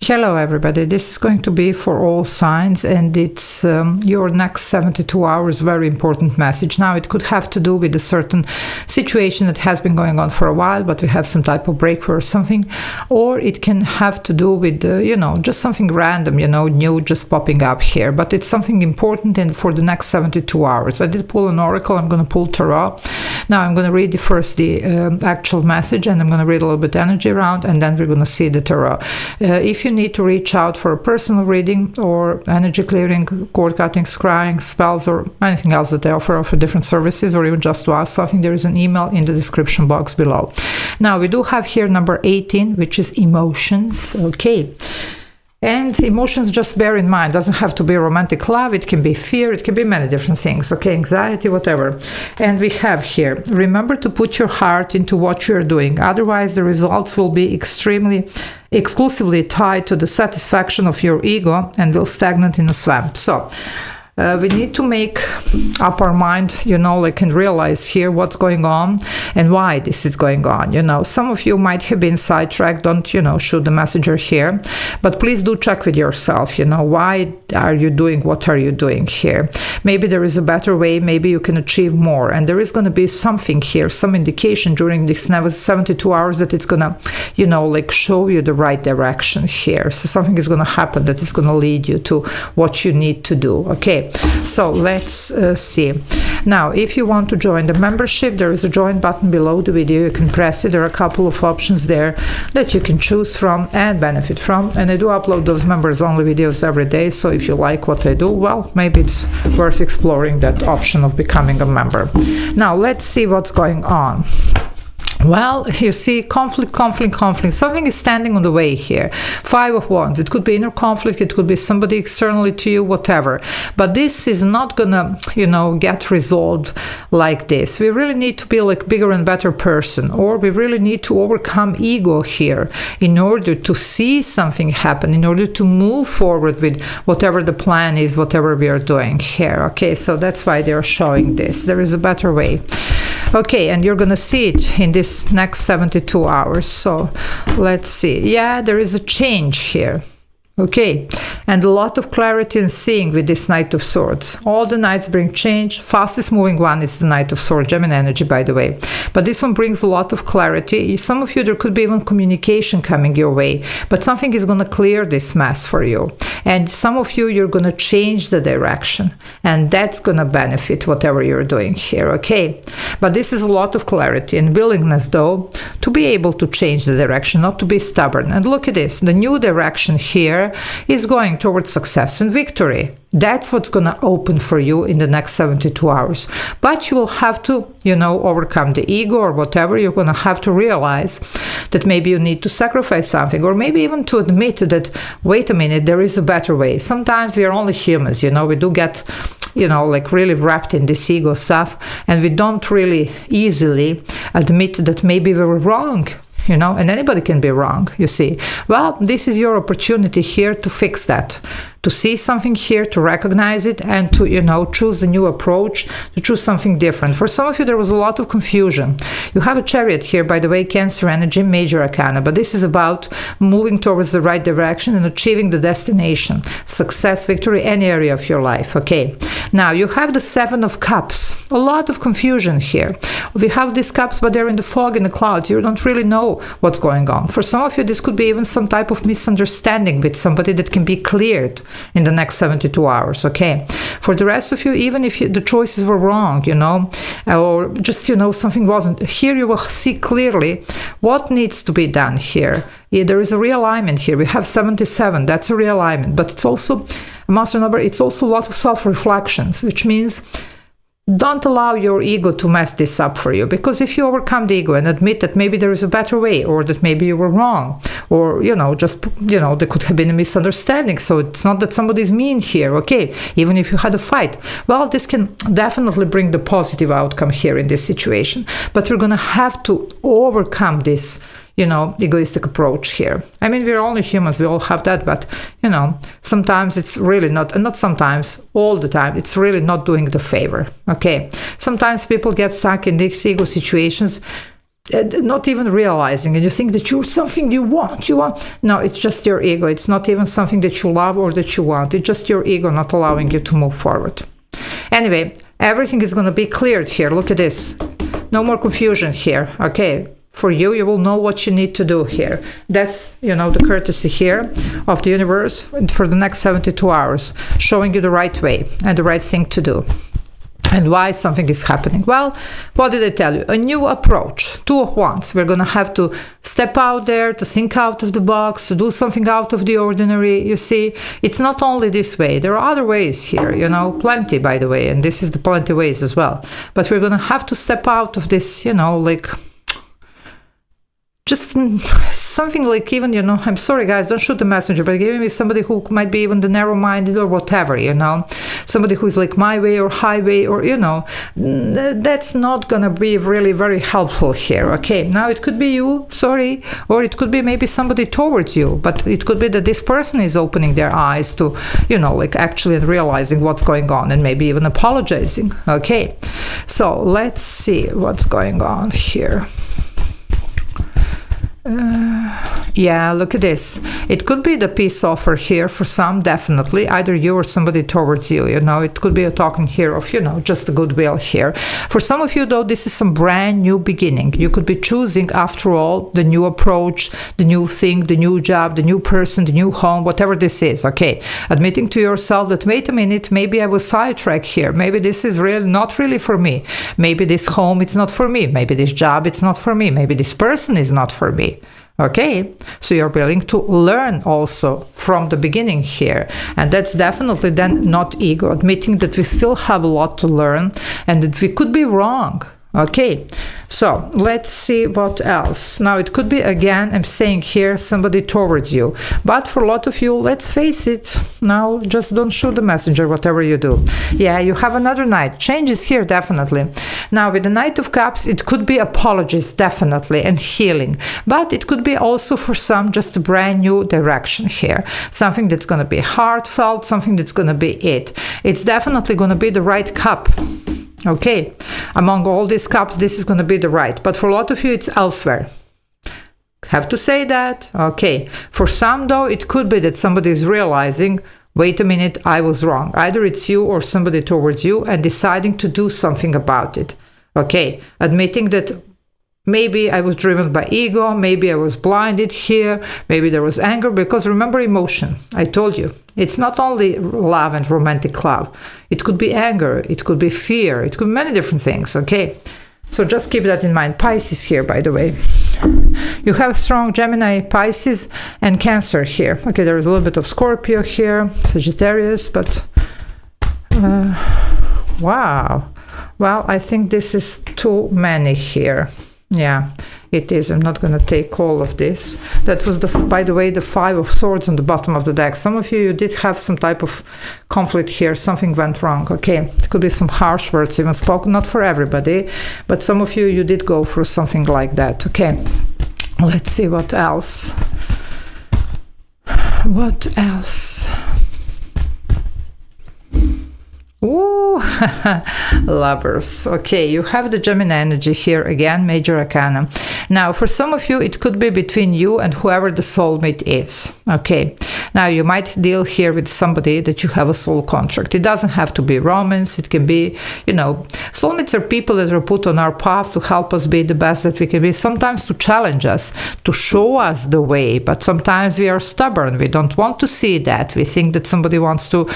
Hello everybody, this is going to be for all signs, and it's your next 72 hours very important message. Now it could have to do with a certain situation that has been going on for a while, but we have some type of breakthrough or something, or it can have to do with just something random, new just popping up here, but it's something important and for the next 72 hours. I did pull an oracle, I'm going to pull tarot. Now I'm going to read first the actual message, and I'm going to read a little bit energy around, and then we're going to see the tarot. If you need to reach out for a personal reading or energy clearing, cord cutting, scrying, spells, or anything else that they offer different services, or even just to ask something, there is an email in the description box below. Now we do have here number 18, which is emotions. Okay. And emotions, just bear in mind, doesn't have to be romantic love, it can be fear, it can be many different things, okay, anxiety, whatever. And we have here, remember to put your heart into what you're doing, otherwise the results will be exclusively tied to the satisfaction of your ego and will stagnate in a swamp. So we need to make up our mind, and realize here what's going on and why this is going on. Some of you might have been sidetracked. Don't, shoot the messenger here, but please do check with yourself, why are you doing what are you doing here? Maybe there is a better way, maybe you can achieve more, and there is going to be something here, some indication during these 72 hours that it's going to, show you the right direction here. So something is going to happen that is going to lead you to what you need to do, okay? So let's see. Now, if you want to join the membership, there is a join button below the video. You can press it. There are a couple of options there that you can choose from and benefit from. And I do upload those members only videos every day. So if you like what I do, well, maybe it's worth exploring that option of becoming a member. Now, let's see what's going on. Well, you see conflict. Something is standing on the way here. 5 of Wands. It could be inner conflict. It could be somebody externally to you, whatever. But this is not gonna, get resolved like this. We really need to be like bigger and better person, or we really need to overcome ego here in order to see something happen, in order to move forward with whatever the plan is, whatever we are doing here. Okay, so that's why they are showing this. There is a better way. Okay, and you're gonna see it in this next 72 hours. So let's see. Yeah, there is a change here. Okay, and a lot of clarity and seeing with this Knight of Swords. All the Knights bring change. Fastest moving one is the Knight of Swords, Gemini energy, by the way. But this one brings a lot of clarity. Some of you, there could be even communication coming your way, but something is going to clear this mess for you. And some of you, you're going to change the direction, and that's going to benefit whatever you're doing here, okay? But this is a lot of clarity and willingness, though, to be able to change the direction, not to be stubborn. And look at this, the new direction here is going towards success and victory. That's what's going to open for you in the next 72 hours. But you will have to, overcome the ego or whatever. You're going to have to realize that maybe you need to sacrifice something, or maybe even to admit that, wait a minute, there is a better way. Sometimes we are only humans, we do get really wrapped in this ego stuff, and we don't really easily admit that maybe we were wrong. And anybody can be wrong, you see. Well, this is your opportunity here to fix that, to see something here, to recognize it, and to, choose a new approach, to choose something different. For some of you, there was a lot of confusion. You have a Chariot here, by the way, Cancer energy, major arcana, but this is about moving towards the right direction and achieving the destination, success, victory, any area of your life, okay? Now, you have the 7 of Cups, a lot of confusion here. We have these cups, but they're in the fog, in the clouds. You don't really know what's going on. For some of you, this could be even some type of misunderstanding with somebody that can be cleared in the next 72 hours, okay? For the rest of you, even if the choices were wrong, or just, something wasn't, here you will see clearly what needs to be done here. Yeah, there is a realignment here. We have 77, that's a realignment, but it's also a master number. It's also a lot of self-reflections, which means don't allow your ego to mess this up for you, because if you overcome the ego and admit that maybe there is a better way, or that maybe you were wrong, or, there could have been a misunderstanding, so it's not that somebody's mean here, okay, even if you had a fight, well, this can definitely bring the positive outcome here in this situation, but we're gonna have to overcome this egoistic approach here. I mean, we're only humans, we all have that, but, sometimes it's really not sometimes, all the time, it's really not doing the favor, okay? Sometimes people get stuck in these ego situations not even realizing, and you think that you're something you want. No, it's just your ego. It's not even something that you love or that you want. It's just your ego not allowing you to move forward. Anyway, everything is going to be cleared here. Look at this. No more confusion here. Okay, for you, you will know what you need to do here. That's, the courtesy here of the universe for the next 72 hours, showing you the right way and the right thing to do. And why something is happening. Well, what did I tell you? A new approach, 2 of Wands. We're going to have to step out there, to think out of the box, to do something out of the ordinary. You see, it's not only this way. There are other ways here, plenty, by the way. And this is the plenty ways as well. But we're going to have to step out of this, just something like even, I'm sorry guys, don't shoot the messenger, but giving me somebody who might be even the narrow-minded or whatever, somebody who is like my way or highway or, that's not gonna be really very helpful here. Okay, now it could be you, sorry, or it could be maybe somebody towards you, but it could be that this person is opening their eyes to, actually realizing what's going on and maybe even apologizing. Okay, so let's see what's going on here. Yeah, look at this. It could be the peace offer here for some, definitely, either you or somebody towards you. It could be a talking here of, just the goodwill here. For some of you, though, this is some brand new beginning. You could be choosing, after all, the new approach, the new thing, the new job, the new person, the new home, whatever this is. Okay, admitting to yourself that, wait a minute, maybe I was sidetracked here. Maybe this is not really for me. Maybe this home, it's not for me. Maybe this job, it's not for me. Maybe this person is not for me. Okay, so you're willing to learn also from the beginning here. And that's definitely then not ego, admitting that we still have a lot to learn and that we could be wrong. Okay, so let's see what else. Now it could be, again, I'm saying here, somebody towards you. But for a lot of you, let's face it, now just don't shoot the messenger, whatever you do. Yeah, you have another Knight. Changes here, definitely. Now with the Knight of Cups, it could be apologies, definitely, and healing. But it could be also for some just a brand new direction here. Something that's going to be heartfelt, something that's going to be it. It's definitely going to be the right cup. Okay, among all these cups, this is going to be the right. But for a lot of you, it's elsewhere. Have to say that. Okay. For some, though, it could be that somebody is realizing, wait a minute, I was wrong. Either it's you or somebody towards you and deciding to do something about it. Okay, admitting that maybe I was driven by ego, maybe I was blinded here, maybe there was anger, because remember emotion, I told you, it's not only love and romantic love, it could be anger, it could be fear, it could be many different things, okay? So just keep that in mind. Pisces here, by the way. You have strong Gemini, Pisces, and Cancer here. Okay, there is a little bit of Scorpio here, Sagittarius, but wow. Well, I think this is too many here. Yeah, it is. I'm not going to take all of this. That was, by the way, the 5 of Swords on the bottom of the deck. Some of you did have some type of conflict here. Something went wrong. Okay, it could be some harsh words even spoken. Not for everybody, but some of you did go through something like that. Okay, let's see what else. What else? Ooh, Lovers. Okay, you have the Gemini energy here again, Major Arcana. Now, for some of you, it could be between you and whoever the soulmate is. Okay, now you might deal here with somebody that you have a soul contract. It doesn't have to be romance. It can be, soulmates are people that are put on our path to help us be the best that we can be, sometimes to challenge us, to show us the way, but sometimes we are stubborn. We don't want to see that. We think that somebody wants to,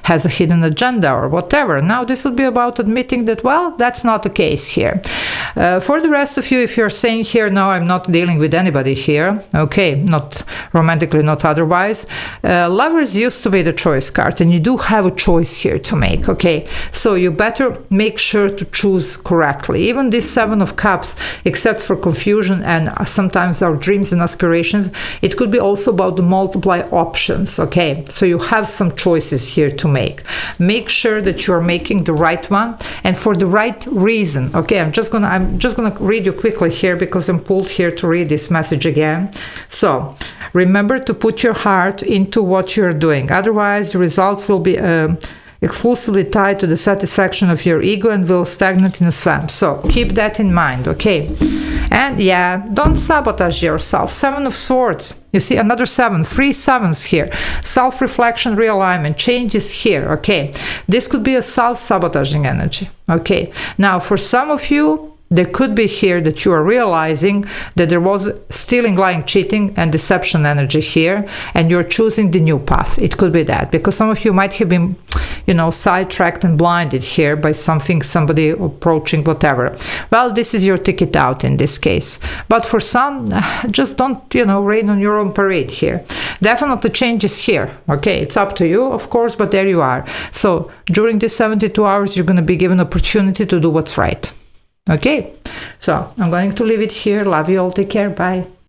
has a hidden agenda or whatever. Now this would be about admitting that, well, that's not the case here. For the rest of you, if you're saying here, no, I'm not dealing with anybody here, okay, not romantically, not otherwise, Lovers used to be the choice card, and you do have a choice here to make, okay? So you better make sure to choose correctly. Even this 7 of Cups, except for confusion and sometimes our dreams and aspirations, it could be also about the multiply options, okay? So you have some choices here to make. Make sure that you're making the right one and for the right reason, okay? I'm just gonna read you quickly here because I'm pulled here to read this message again. So remember to put your heart into what you're doing. Otherwise, the results will be exclusively tied to the satisfaction of your ego and will stagnate in a swamp. So keep that in mind, okay? And yeah, don't sabotage yourself. 7 of Swords. You see another 7, 3 sevens here. Self-reflection, realignment, changes here, okay? This could be a self-sabotaging energy, okay? Now, for some of you, there could be here that you are realizing that there was stealing, lying, cheating, and deception energy here, and you're choosing the new path. It could be that, because some of you might have been, sidetracked and blinded here by something, somebody approaching, whatever. Well, this is your ticket out in this case. But for some, just don't, rain on your own parade here. Definitely changes here, okay? It's up to you, of course, but there you are. So during these 72 hours, you're going to be given opportunity to do what's right. Okay, so I'm going to leave it here. Love you all. Take care. Bye.